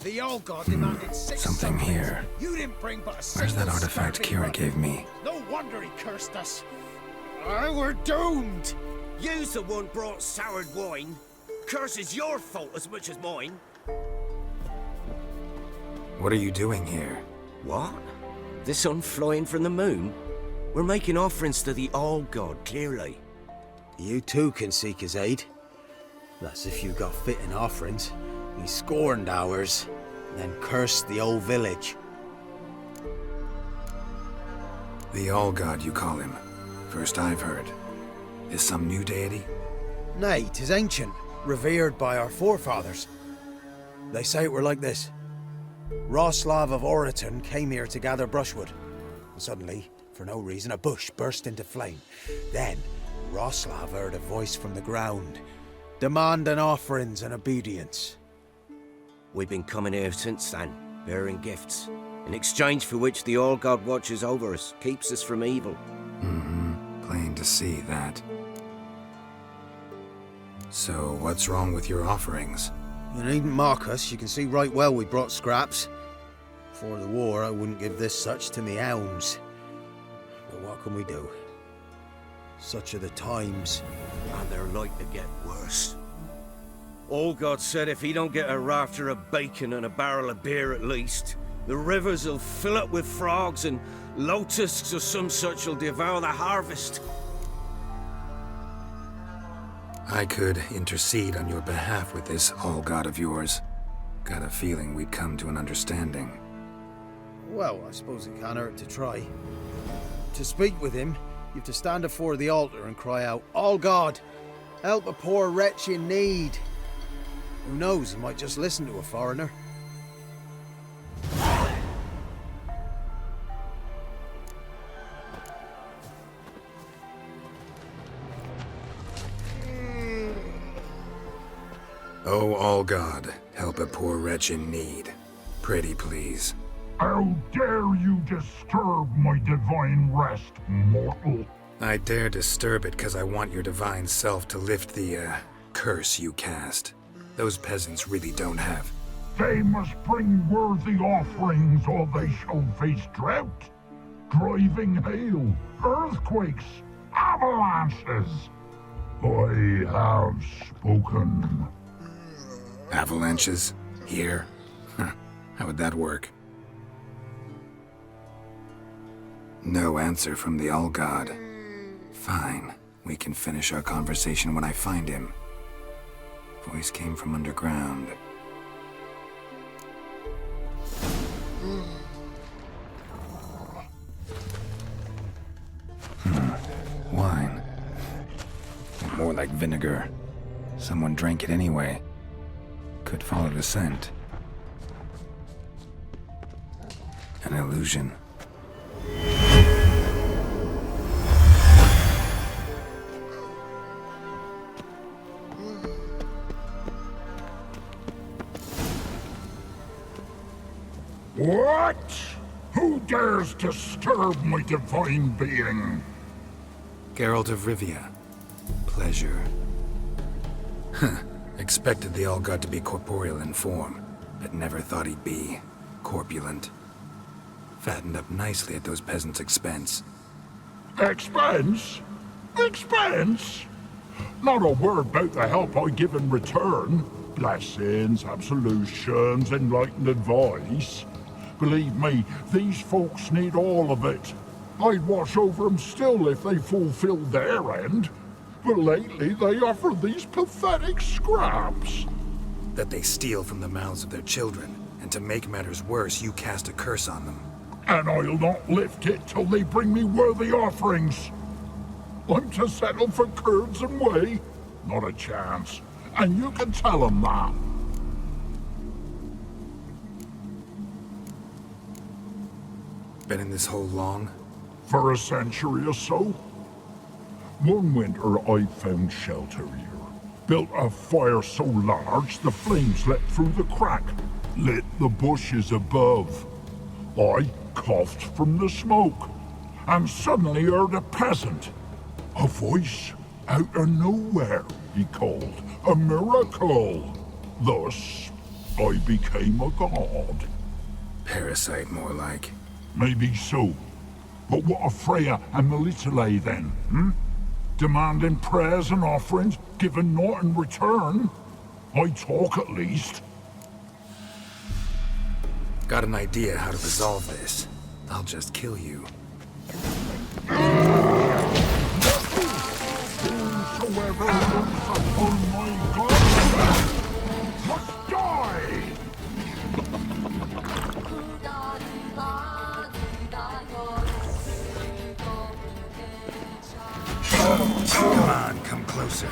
The old god demanded 6 Something here. You didn't bring but a Where's that single artifact starving Kira brother. gave me? No wonder he cursed us. We're doomed. You's the one brought soured wine. Curse is your fault as much as mine. What are you doing here? What? The sun flying from the moon? We're making offerings to the Old God, clearly. You too can seek his aid. That's if you got fitting offerings. He scorned ours, then cursed the old village. The All-God, you call him. First I've heard. Is some new deity? Nay, 'tis ancient, revered by our forefathers. They say it were like this. Roslav of Oriton came here to gather brushwood. Suddenly, for no reason, a bush burst into flame. Then, Roslav heard a voice from the ground, demanding offerings and obedience. We've been coming here since then, bearing gifts, in exchange for which the All God watches over us, keeps us from evil. Plain to see that. So, what's wrong with your offerings? You needn't mock us, you can see right well we brought scraps. Before the war, I wouldn't give this such to me hounds. But what can we do? Such are the times. And they're like to get worse. All God said if he don't get a rafter of bacon and a barrel of beer at least, the rivers will fill up with frogs and locusts or some such will devour the harvest. I could intercede on your behalf with this All-God of yours. Got a feeling we'd come to an understanding. Well, I suppose it can't hurt to try. To speak with him, you have to stand before the altar and cry out, "All God, help a poor wretch in need." Who knows, he might just listen to a foreigner. Oh, All-God, help a poor wretch in need. Pretty please. How dare you disturb my divine rest, mortal? I dare disturb it because I want your divine self to lift the, curse you cast. Those peasants really don't have. They must bring worthy offerings or they shall face drought, driving hail, earthquakes, avalanches. I have spoken. Avalanches? Here? How would that work? No answer from the All-God. Fine. We can finish our conversation when I find him. Voice came from underground. Wine. More like vinegar. Someone drank it anyway. Could follow the scent. An illusion. What? Who dares disturb my divine being? Geralt of Rivia. Pleasure. Expected the All-God to be corporeal in form, but never thought he'd be corpulent. Fattened up nicely at those peasants' expense. Expense? Expense? Not a word about the help I give in return. Blessings, absolutions, enlightened advice. Believe me, these folks need all of it. I'd watch over them still if they fulfilled their end. But lately they offer these pathetic scraps. That they steal from the mouths of their children, and to make matters worse, you cast a curse on them. And I'll not lift it till they bring me worthy offerings. I'm to settle for curds and whey? Not a chance. And you can tell them that. Been in this hole long? For a century or so. One winter I found shelter here. Built a fire so large the flames leapt through the crack, lit the bushes above. I coughed from the smoke, and suddenly heard a peasant. A voice, Out of nowhere, he called. A miracle. Thus, I became a god. Parasite, more like. Maybe so. But what of Freya and Melitele then, Demanding prayers and offerings, given naught in return? I talk at least. Got an idea how to resolve this. I'll just kill you. Whosoever looks upon my god must die! Come on, come closer.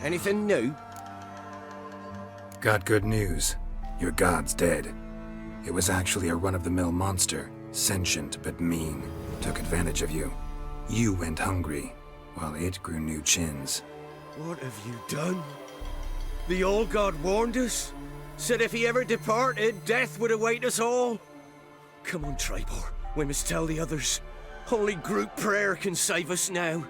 Anything new? Got good news. Your god's dead. It was actually a run-of-the-mill monster, sentient but mean. Took advantage of you. You went hungry, while it grew new chins. What have you done? The old god warned us. Said if he ever departed, death would await us all. Come on, Tribor. We must tell the others. Only group prayer can save us now.